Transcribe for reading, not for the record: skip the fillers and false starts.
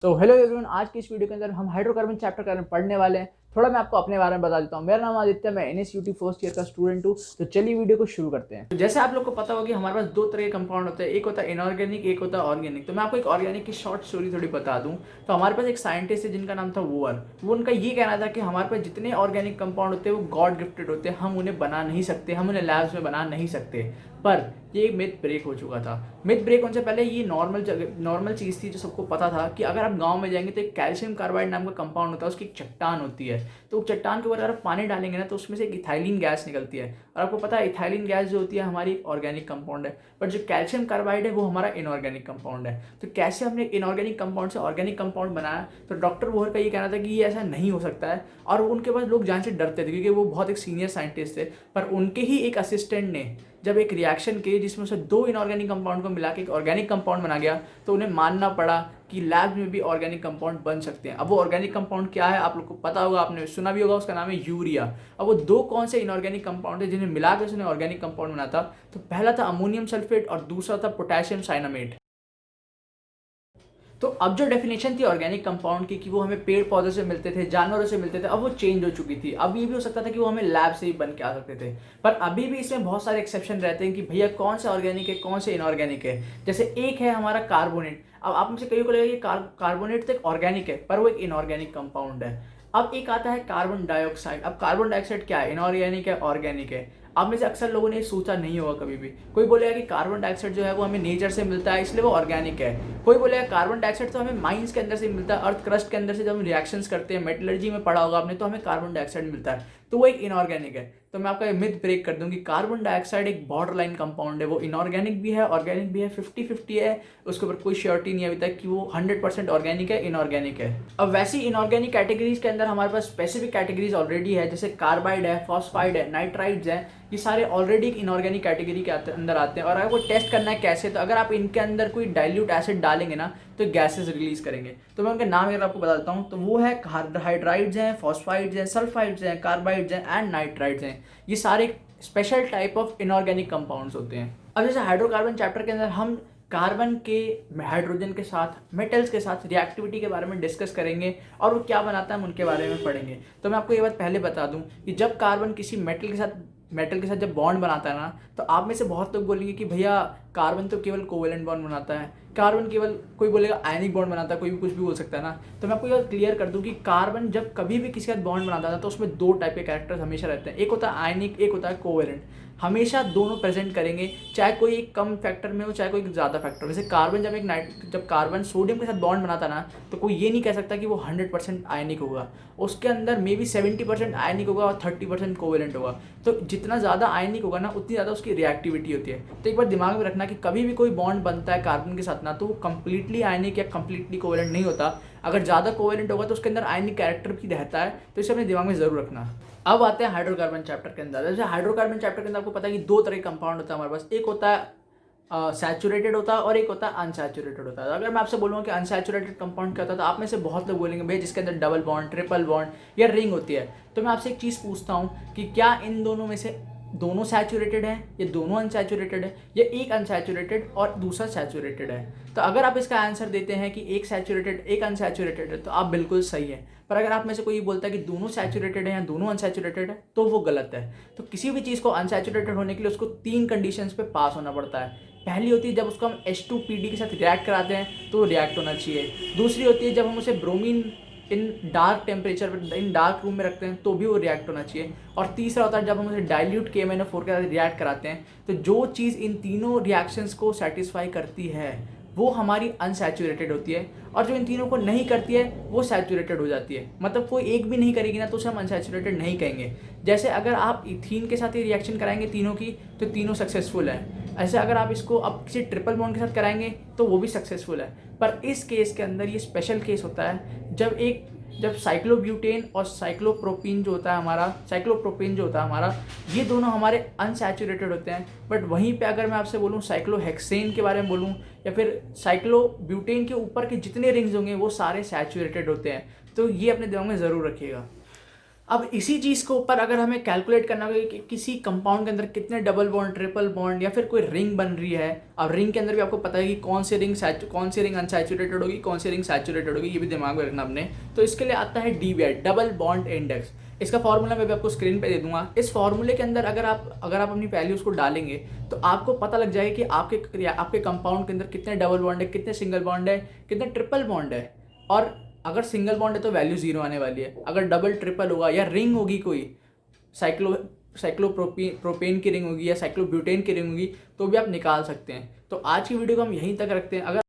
तो hello everyone, आज की इस वीडियो के अंदर हम हाइड्रोकार्बन चैप्टर के बारे में पढ़ने वाले हैं। थोड़ा मैं आपको अपने बारे में बता देता हूँ। मेरा नाम आदित्य, मैं NSUT फर्स्ट ईयर का स्टूडेंट हूँ। तो चलिए वीडियो को शुरू करते हैं। तो जैसे आप लोग को पता होगा कि हमारे पास दो तरह के कंपाउंड होते हैं, एक होता है इनऑर्गेनिक, एक होता है ऑर्गेनिक। तो मैं आपको एक ऑर्गेनिक की शॉर्ट स्टोरी थोड़ी बता दूँ। तो हमारे पास एक साइंटिस्ट है जिनका नाम था वूअर। वो उनका ये कहना था कि हमारे पास जितने ऑर्गेनिक कंपाउंड होते हैं वो गॉड गिफ्टेड होते हैं, हम उन्हें बना नहीं सकते, हम उन्हें लैब्स में बना नहीं सकते। पर ये एक मिथ ब्रेक हो चुका था। मिथ ब्रेक होने से पहले ये नॉर्मल चीज़ थी जो सबको पता था कि अगर आप गांव में जाएंगे तो एक कैल्शियम कार्बाइड नाम का कंपाउंड होता है, उसकी एक चट्टान होती है। तो चट्टान के ऊपर अगर आप पानी डालेंगे ना तो उसमें से एक इथाइलिन गैस निकलती है। और आपको पता है इथाइलिन गैस जो होती है हमारी ऑर्गेनिक कंपाउंड है, पर जो कैल्शियम कार्बाइड है वो हमारा इनऑर्गेनिक कंपाउंड है। तो कैसे हमने इनऑर्गेनिक कंपाउंड से ऑर्गेनिक कंपाउंड बनाया? तो डॉक्टर वोहर का ये कहना था कि ये ऐसा नहीं हो सकता है। और उनके पास लोग जान से डरते थे क्योंकि वो बहुत एक सीनियर साइंटिस्ट थे। पर उनके ही एक असिस्टेंट ने जब एक रिएक्शन किए जिसमें से दो इनऑर्गेनिक कंपाउंड को मिला के एक ऑर्गेनिक कंपाउंड बना गया, तो उन्हें मानना पड़ा कि लैब में भी ऑर्गेनिक कंपाउंड बन सकते हैं। अब वो ऑर्गेनिक कंपाउंड क्या है आप लोग को पता होगा, आपने सुना भी होगा, उसका नाम है यूरिया। अब वो दो कौन से इनऑर्गेनिक कंपाउंड है जिन्हें मिला के उसने ऑर्गेनिक कंपाउंड बना था? तो पहला था अमोनियम सल्फेट और दूसरा था पोटेशियम साइनामेट। तो अब जो डेफिनेशन थी ऑर्गेनिक कंपाउंड की कि वो हमें पेड़ पौधों से मिलते थे, जानवरों से मिलते थे, अब वो चेंज हो चुकी थी। अब ये भी हो सकता था कि वो हमें लैब से ही बन के आ सकते थे। पर अभी भी इसमें बहुत सारे एक्सेप्शन रहते हैं कि भैया कौन सा ऑर्गेनिक है, कौन से इनऑर्गेनिक है। जैसे एक है हमारा कार्बोनेट। अब आप मुझे कई को लगेगा कि कार्बोनेट तो एक ऑर्गेनिक है, पर वो एक इनऑर्गेनिक कंपाउंड है। अब एक आता है कार्बन डाइऑक्साइड। अब कार्बन डाइऑक्साइड क्या है, इनऑर्गेनिक है, ऑर्गेनिक है? आप में से अक्सर लोगों ने सोचा नहीं होगा कभी भी। कोई बोलेगा कि कार्बन डाइऑक्साइड जो है वो हमें नेचर से मिलता है इसलिए वो ऑर्गेनिक है। कोई बोलेगा कार्बन डाइऑक्साइड तो हमें माइंस के अंदर से मिलता है, अर्थ क्रस्ट के अंदर से जब हम रिएक्शंस करते हैं, मेटलर्जी में पढ़ा होगा आपने, तो हमें कार्बन डाइऑक्साइड मिलता है, तो वो एक इनऑर्गेनिक है। तो मैं आपका मिथ ब्रेक कर दूं कि कार्बन डाइऑक्साइड एक बॉर्डर लाइन कंपाउंड है, वो इनऑर्गेनिक भी है, ऑर्गेनिक भी है, 50-50 है। उसके ऊपर कोई श्योरिटी नहीं है अभी तक कि वो 100% ऑर्गेनिक है, इनऑर्गेनिक है। अब वैसी इनऑर्गेनिक कैटेगरीज के अंदर हमारे पास स्पेसिफिक कैटेगरीज ऑलरेडी है, जैसे कार्बाइड है, फॉस्फाइड है, नाइट्राइड्स है। ये सारे ऑलरेडी एक इनऑर्गेनिक कैटेगरी के अंदर आते हैं। और अगर वो टेस्ट करना है कैसे, तो अगर आप इनके अंदर कोई डाइल्यूट एसिड डालेंगे ना तो गैसेस रिलीज करेंगे। तो मैं उनके नाम अगर आपको बता देता हूँ तो वो है हाइड्राइड्स हैं, फॉस्फाइड्स हैं, सल्फाइड्स हैं, कार्बाइड्स हैं एंड नाइट्राइड्स हैं। ये सारे special type of inorganic compounds होते हैं। अब जैसे हाइड्रोकार्बन चैप्टर के अंदर हम कार्बन के हाइड्रोजन के साथ मेटल्स के साथ रिएक्टिविटी के बारे में डिस्कस करेंगे और वो क्या बनाता है हम उनके बारे में पढ़ेंगे। तो मैं आपको ये बात पहले बता दूं कि जब कार्बन किसी मेटल के साथ जब बॉन्ड बनाता है ना, तो आप में से बहुत लोग बोलेंगे कि भैया कार्बन तो केवल कोवेलेंट बॉन्ड बनाता है, कार्बन केवल, कोई बोलेगा आयनिक बॉन्ड बनाता है, कोई भी कुछ भी बोल सकता है ना। तो मैं आपको ये क्लियर कर दूं कि कार्बन जब कभी भी किसी के साथ बॉन्ड बनाता है तो उसमें दो टाइप के कैरेक्टर्स हमेशा रहते हैं, एक होता है आयनिक, एक होता है कोवेलेंट। हमेशा दोनों प्रेजेंट करेंगे, चाहे कोई एक कम फैक्टर में हो चाहे कोई ज़्यादा फैक्टर। जैसे कार्बन जब कार्बन सोडियम के साथ बॉन्ड बनाता ना, तो कोई ये नहीं कह सकता कि वो 100% आयनिक होगा। उसके अंदर मे बी 70% आयनिक होगा और 30% कोवेलेंट होगा। तो जितना ज़्यादा आयनिक होगा ना उतनी ज़्यादा उसकी रिएक्टिविटी होती है। तो एक बार दिमाग में रखना कि कभी भी कोई बॉन्ड बनता है कार्बन के साथ ना, तो वो कंप्लीटली आयनिक या कंप्लीटली कोवेलेंट नहीं होता। अगर ज़्यादा कोवेलेंट होगा तो उसके अंदर आयनिक कैरेक्टर भी रहता है। तो इसे अपने दिमाग में ज़रूर रखना। अब आते हैं हाइड्रोकार्बन चैप्टर के अंदर। जैसे हाइड्रोकार्बन चैप्टर के अंदर आपको पता है कि दो तरह के कंपाउंड होता है हमारे पास, एक होता है सैचुरेटेड होता है और एक होता है अनसैचुरेटेड होता है। अगर मैं आपसे बोलूँगा कि अनसैचुरेटेड कंपाउंड क्या होता है, तो आप में से बहुत लोग बोलेंगे भैया जिसके अंदर डबल बॉन्ड, ट्रिपल बॉन्ड या रिंग होती है। तो मैं आपसे एक चीज़ पूछता हूँ कि क्या इन दोनों में से दोनों सैचुरेटेड हैं या दोनों अनसैचुरेटेड है या एक अनसैचुरेटेड और दूसरा सैचुरेटेड है? तो अगर आप इसका आंसर देते हैं कि एक सैचुरेटेड एक अनसैचुरेटेड है तो आप बिल्कुल सही है। पर अगर आप में से कोई बोलता है कि दोनों सैचुरेटेड है या दोनों अनसैचुरेटेड है तो वो गलत है। तो किसी भी चीज़ को अनसैचुरेटेड होने के लिए उसको 3 कंडीशंस पे पास होना पड़ता है। पहली होती है जब उसको हम H2PD के साथ रिएक्ट कराते हैं तो वो रिएक्ट होना चाहिए। दूसरी होती है जब हम उसे ब्रोमीन इन डार्क टेम्परेचर पर, इन डार्क रूम में रखते हैं तो भी वो रिएक्ट होना चाहिए। और तीसरा होता है जब हम उसे डाइल्यूट KMnO4 के साथ रिएक्ट कराते हैं। तो जो चीज़ इन तीनों रिएक्शंस को सेटिस्फाई करती है वो हमारी अनसैचुरेटेड होती है, और जो इन तीनों को नहीं करती है वो सैचुरेटेड हो जाती है। मतलब कोई एक भी नहीं करेगी ना तो उसे हम अनसैचुरेटेड नहीं कहेंगे। जैसे अगर आप इथीन के साथ ही रिएक्शन कराएंगे तीनों की तो तीनों सक्सेसफुल है। ऐसे अगर आप इसको अब किसी ट्रिपल बॉन्ड के साथ कराएंगे तो वो भी सक्सेसफुल है। पर इस केस के अंदर ये स्पेशल केस होता है जब साइक्लोब्यूटेन और साइक्लोप्रोपीन जो होता है हमारा, ये दोनों हमारे अनसैचुरेटेड होते हैं। बट वहीं पे अगर मैं आपसे बोलूँ साइक्लोहेक्सेन के बारे में बोलूँ या फिर साइक्लोब्यूटेन के ऊपर के जितने रिंग्स होंगे वो सारे सैचुरेटेड होते हैं। तो ये अपने दिमाग में ज़रूर रखिएगा। अब इसी चीज़ के ऊपर अगर हमें कैलकुलेट करना होगा कि किसी कंपाउंड के अंदर कितने डबल बॉन्ड, ट्रिपल बॉन्ड या फिर कोई रिंग बन रही है, और रिंग के अंदर भी आपको पता है कि कौन सी रिंग अनसैचुरेटेड होगी, कौन सी रिंग सैचुरेटेड होगी, ये भी दिमाग में रखना अपने। तो इसके लिए आता है DBI, डबल बॉन्ड इंडेक्स। इसका फॉर्मूला मैं भी आपको स्क्रीन पे दे दूंगा। इस फॉर्मूले के अंदर अगर आप अपनी वैल्यूज़ को डालेंगे तो आपको पता लग जाएगा कि आपके कंपाउंड के अंदर कितने डबल बॉन्ड है, कितने सिंगल बॉन्ड है, कितने ट्रिपल बॉन्ड है। और अगर सिंगल बॉन्ड है तो वैल्यू 0 आने वाली है। अगर डबल ट्रिपल होगा या रिंग होगी कोई, साइक्लोप्रोपेन की रिंग होगी या साइक्लोब्यूटेन की रिंग होगी, तो भी आप निकाल सकते हैं। तो आज की वीडियो को हम यहीं तक रखते हैं। अगर